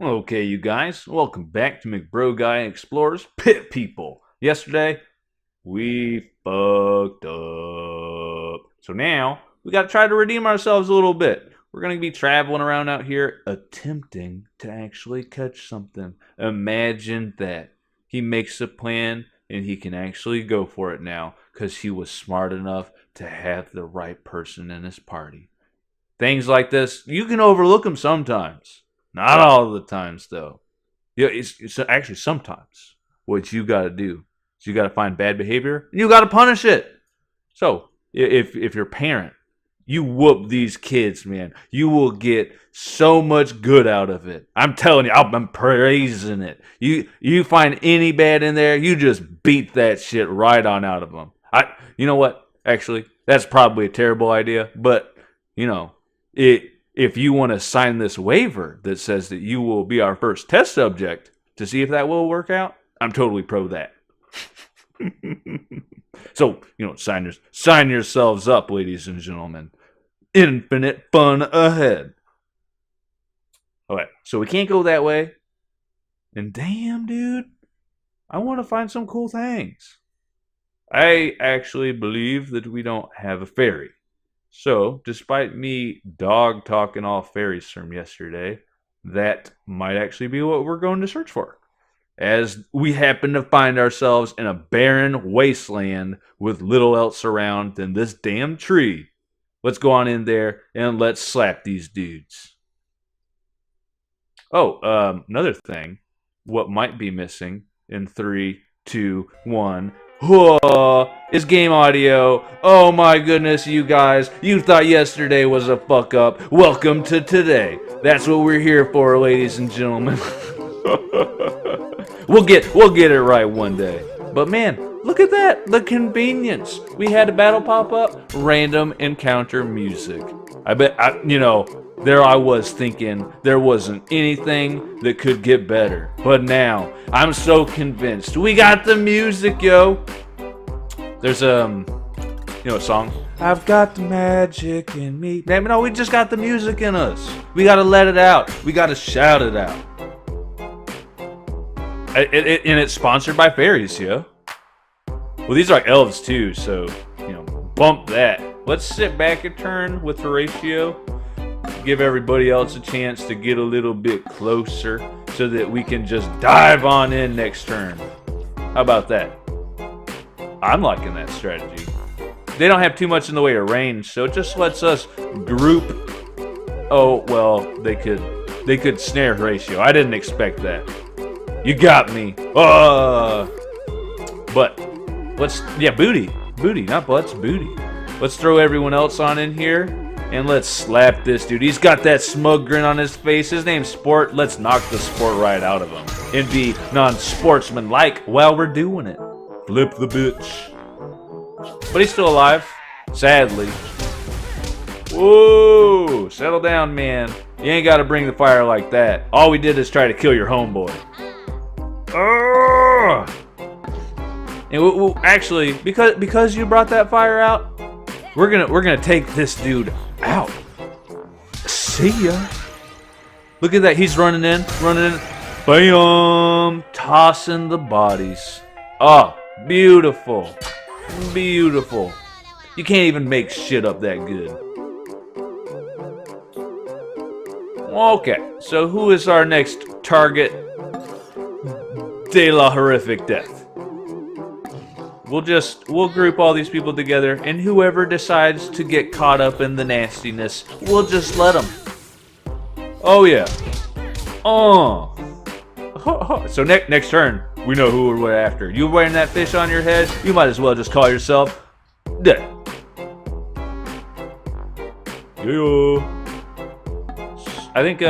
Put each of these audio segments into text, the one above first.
Okay, you guys, welcome back to McBroGuy Explores Pit People. Yesterday, we fucked up. So now, we gotta try to redeem ourselves a little bit. We're gonna be traveling around out here, attempting to actually catch something. Imagine that. He makes a plan, and he can actually go for it now, because he was smart enough to have the right person in his party. Things like this, you can overlook them sometimes. Not all the times, though. Yeah, it's actually sometimes. What you got to do is you got to find bad behavior and you got to punish it. So if you're a parent, you whoop these kids, man. You will get so much good out of it. I'm telling you, I'm praising it. You find any bad in there, you just beat that shit right on out of them. You know what? Actually, that's probably a terrible idea, but you know it. If you want to sign this waiver that says that you will be our first test subject to see if that will work out, I'm totally pro that. So, sign yourselves up, ladies and gentlemen. Infinite fun ahead. Alright, so we can't go that way. And damn, dude, I want to find some cool things. I actually believe that we don't have a ferry. So, despite me dog talking all fairies from yesterday, that might actually be what we're going to search for. As we happen to find ourselves in a barren wasteland with little else around than this damn tree. Let's go on in there and let's slap these dudes. Oh, another thing. What might be missing in 3, 2, 1. Whoa, it's game audio. Oh my goodness, you guys. You thought yesterday was a fuck up. Welcome to today. That's what we're here for, ladies and gentlemen. We'll get it right one day. But man, look at that. The convenience. We had a battle pop up, random encounter music. There I was thinking there wasn't anything that could get better. But now, I'm so convinced. We got the music, yo. There's a song. I've got the magic in me. No, we just got the music in us. We gotta let it out. We gotta shout it out. And it's sponsored by fairies, yo. Well, these are like elves too, so, bump that. Let's sit back a turn with Horatio. Give everybody else a chance to get a little bit closer so that we can just dive on in next turn. How about that? I'm liking that strategy. They don't have too much in the way of range, so it just lets us group. Oh, well, they could snare Horatio. I didn't expect that. You got me. But booty, not butts, booty. Let's throw everyone else on in here. And let's slap this dude. He's got that smug grin on his face. His name's Sport. Let's knock the sport right out of him. And be non-sportsman-like while we're doing it. Flip the bitch. But he's still alive. Sadly. Whoa! Settle down, man. You ain't got to bring the fire like that. All we did is try to kill your homeboy. And actually, because you brought that fire out, we're gonna take this dude out. See ya. Look at that. He's running in. Bam! Tossing the bodies. Oh, beautiful. Beautiful. You can't even make shit up that good. Okay, so who is our next target de la horrific death? We'll group all these people together, and whoever decides to get caught up in the nastiness, we'll just let them. Oh yeah. Oh. So next turn, we know who we're after. You wearing that fish on your head? You might as well just call yourself dead. Yeah. I think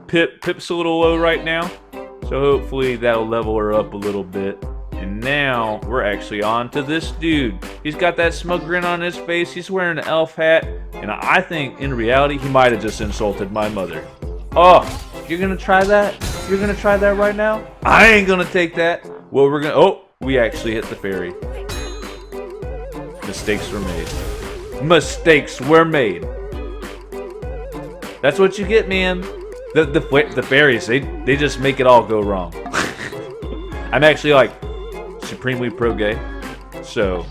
Pip's a little low right now. So hopefully that'll level her up a little bit. And now we're actually on to this dude. He's got that smug grin on his face. He's wearing an elf hat. And I think in reality he might have just insulted my mother. Oh, you're gonna try that? You're gonna try that right now? I ain't gonna take that. Well, we actually hit the ferry. Mistakes were made. That's what you get, man. The fairies, they just make it all go wrong. I'm actually like supremely pro-gay, so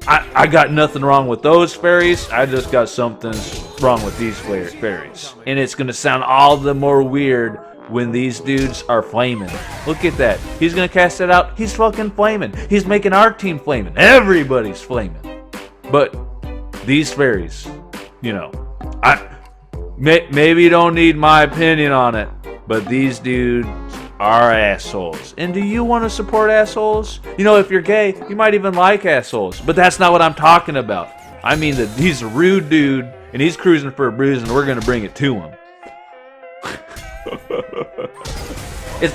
I got nothing wrong with those fairies. I just got something wrong with these fairies, and it's gonna sound all the more weird when these dudes are flaming. Look at that. He's gonna cast it out. He's fucking flaming. He's making our team flaming. Everybody's flaming. But these fairies, you know, maybe you don't need my opinion on it, but these dudes are assholes. And do you want to support assholes? You know, if you're gay, you might even like assholes. But that's not what I'm talking about. I mean that he's a rude dude, and he's cruising for a bruise, and we're gonna bring it to him.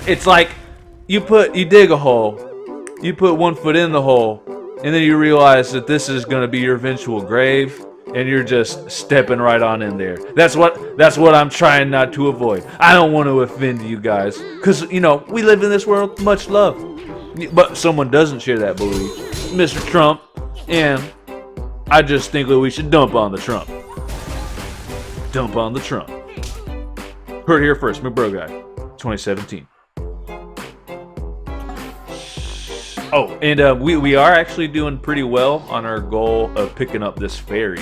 It's like you dig a hole, you put 1 foot in the hole, and then you realize that this is gonna be your eventual grave, and you're just stepping right on in there. That's what I'm trying not to avoid. I don't want to offend you guys, because you know we live in this world, much love, but someone doesn't share that belief, Mr. Trump, and I just think that we should dump on the Trump. Dump on the Trump. Heard here first, McBroGuy, 2017. Oh, and we are actually doing pretty well on our goal of picking up this fairy.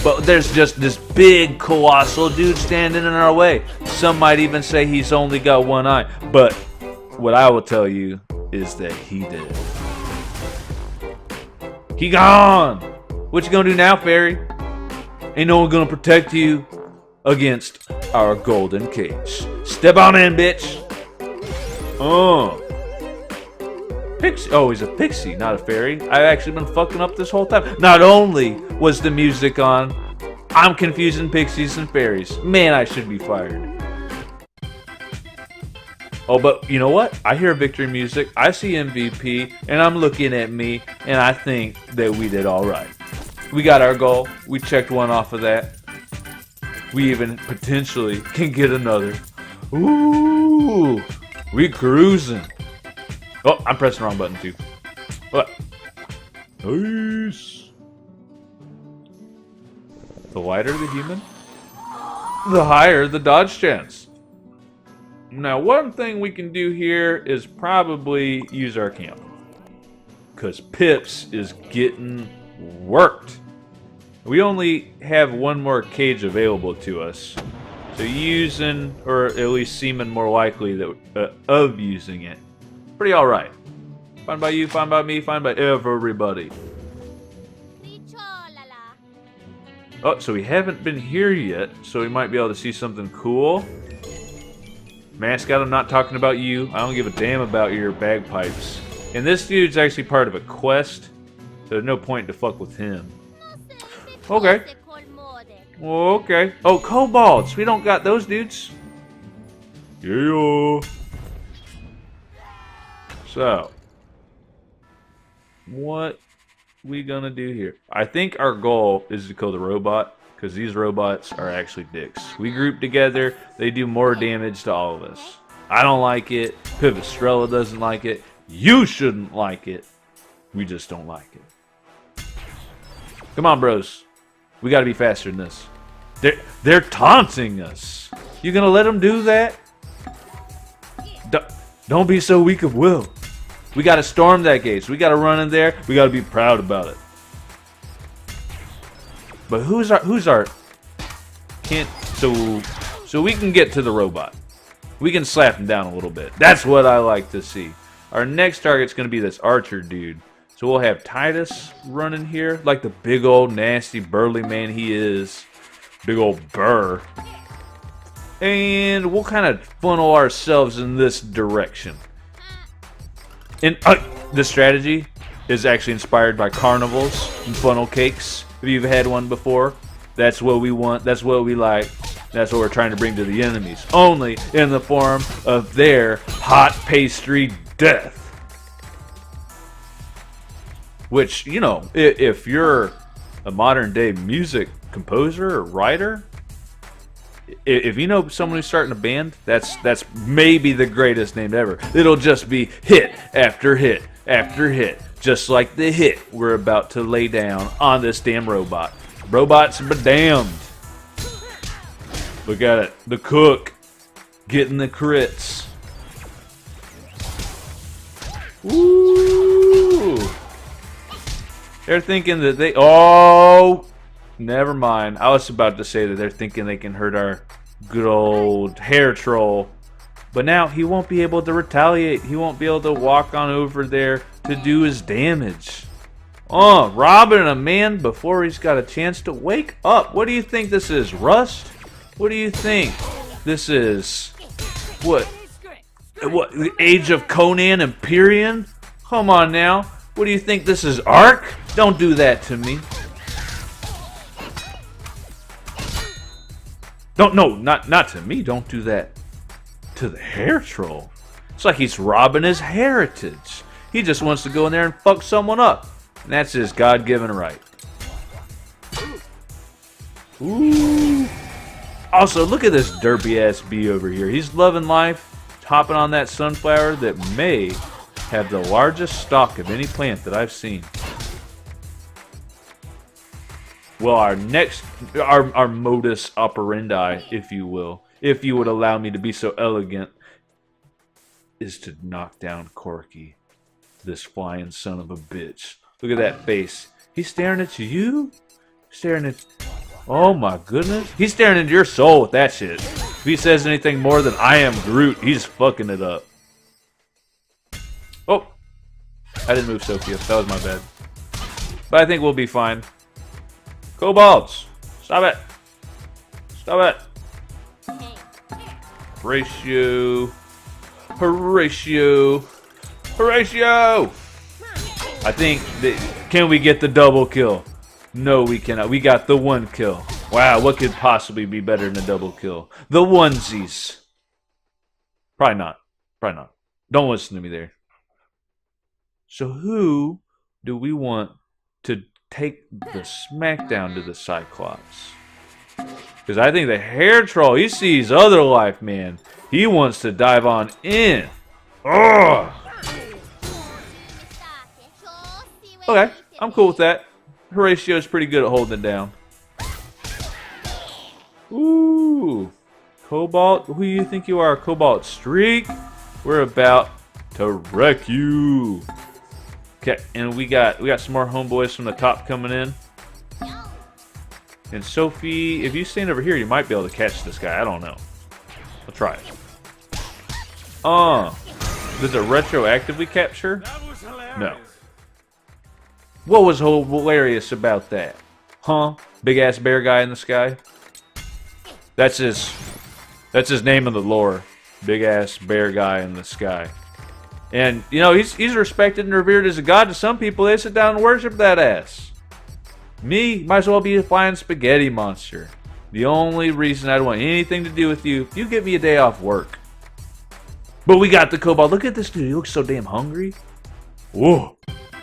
But there's just this big, colossal dude standing in our way. Some might even say he's only got one eye. But what I will tell you is that he did. He gone! What you gonna do now, fairy? Ain't no one gonna protect you against our golden cage. Step on in, bitch! Oh. Pixie. Oh, he's a pixie, not a fairy. I've actually been fucking up this whole time. Not only was the music on, I'm confusing pixies and fairies. Man, I should be fired. Oh, but you know what? I hear victory music, I see MVP, and I'm looking at me, and I think that we did all right. We got our goal. We checked one off of that. We even potentially can get another. Ooh, we cruising. Oh, I'm pressing the wrong button too. What? Nice. The lighter the human, the higher the dodge chance. Now, one thing we can do here is probably use our camp, because Pips is getting worked. We only have one more cage available to us, so using, or at least seeming more likely that of using it, pretty all right. Fine by you, fine by me, fine by everybody. Oh, so we haven't been here yet, so we might be able to see something cool. Mascot, I'm not talking about you. I don't give a damn about your bagpipes. And this dude's actually part of a quest, so there's no point to fuck with him. Okay. Okay. Oh, kobolds. We don't got those dudes. Yeah. So, what we gonna do here? I think our goal is to kill the robot, because these robots are actually dicks. We group together, they do more damage to all of us. I don't like it. Pipistrella doesn't like it. You shouldn't like it. We just don't like it. Come on, bros. We gotta be faster than this. They're taunting us. You gonna let them do that? Don't be so weak of will. We gotta storm that gate. We gotta run in there. We gotta be proud about it. But who's our can't so we can get to the robot. We can slap him down a little bit. That's what I like to see. Our next target's gonna be this archer dude. So we'll have Titus running here, like the big old nasty burly man he is. Big old burr. And we'll kind of funnel ourselves in this direction. And the strategy is actually inspired by carnivals and funnel cakes. If you've had one before, that's what we want, that's what we like, that's what we're trying to bring to the enemies. Only in the form of their hot pastry death. Which, you know, if you're a modern day music composer or writer, if you know someone who's starting a band, that's maybe the greatest name ever. It'll just be hit after hit after hit, just like the hit we're about to lay down on this damn robot. Robots be damned. Look at it. The cook getting the crits. Woo! They're thinking that they... Oh! Never mind. I was about to say that they're thinking they can hurt our good old hair troll. But now he won't be able to retaliate. He won't be able to walk on over there to do his damage. Robbing a man before he's got a chance to wake up. What do you think this is, Rust? What do you think this is? What, the Age of Conan Empyrean? Come on now. What do you think this is, Ark? Don't do that to me. No, not to me. Don't do that to the hair troll. It's like he's robbing his heritage. He just wants to go in there and fuck someone up. And that's his God-given right. Ooh. Also, look at this derpy-ass bee over here. He's loving life, hopping on that sunflower that may have the largest stalk of any plant that I've seen. Well, our modus operandi, if you will, if you would allow me to be so elegant, is to knock down Corky, this flying son of a bitch. Look at that face. He's staring at you? Staring at... Oh my goodness. He's staring into your soul with that shit. If he says anything more than I am Groot, he's fucking it up. Oh. I didn't move Sophia. That was my bad. But I think we'll be fine. Kobolds! Stop it! Stop it! Horatio! Horatio! Horatio! I think that, can we get the double kill? No, we cannot. We got the one kill. Wow, what could possibly be better than a double kill? The onesies. Probably not. Probably not. Don't listen to me there. So who do we want to take the smackdown to the Cyclops? Because I think the hair troll, he sees other life, man. He wants to dive on in. Ugh. Okay, I'm cool with that. Horatio's pretty good at holding it down. Ooh. Cobalt, who do you think you are? Cobalt Streak? We're about to wreck you. Okay, and we got some more homeboys from the top coming in. And Sophie, if you stand over here, you might be able to catch this guy. I don't know. I'll try it. Does it retroactively capture? No. What was hilarious about that? Huh? Big ass bear guy in the sky? That's his name in the lore. Big ass bear guy in the sky. And you know, he's respected and revered as a god to some people. They sit down and worship that ass. Me, might as well be a flying spaghetti monster. The only reason I'd want anything to do with you, you give me a day off work. But we got the kobold. Look at this dude. He looks so damn hungry. Whoa.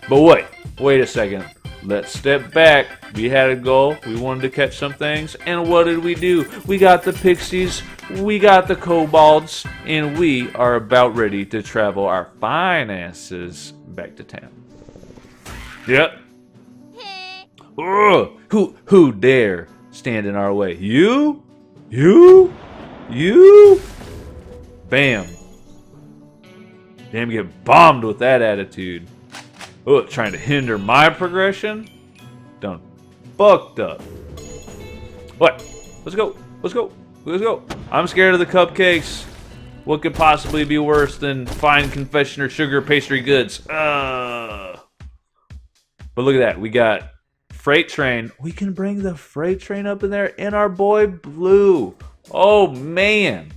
But wait a second. Let's step back. We had a goal. We wanted to catch some things. And what did we do? We got the pixies. We got the kobolds. And we are about ready to travel our fine asses back to town. Yep. Who dare stand in our way? You? You? You? Bam. Damn, get bombed with that attitude. Oh, trying to hinder my progression? Done fucked up. What? Let's go. Let's go. Let's go. I'm scared of the cupcakes. What could possibly be worse than fine confectioner sugar pastry goods? But look at that. We got freight train. We can bring the freight train up in there and our boy Blue. Oh, man.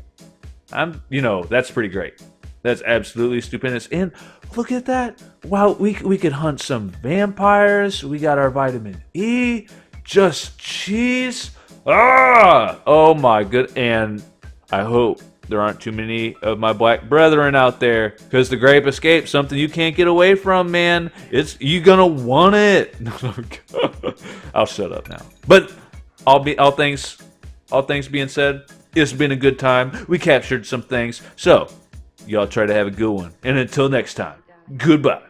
That's pretty great. That's absolutely stupendous. And look at that. Wow, we could hunt some vampires. We got our vitamin E. Just cheese. Oh my good. And I hope there aren't too many of my black brethren out there, because the grape escape, something you can't get away from, man. You gonna want it. I'll shut up now. But all things being said, it's been a good time. We captured some things. So y'all try to have a good one. And until next time, goodbye.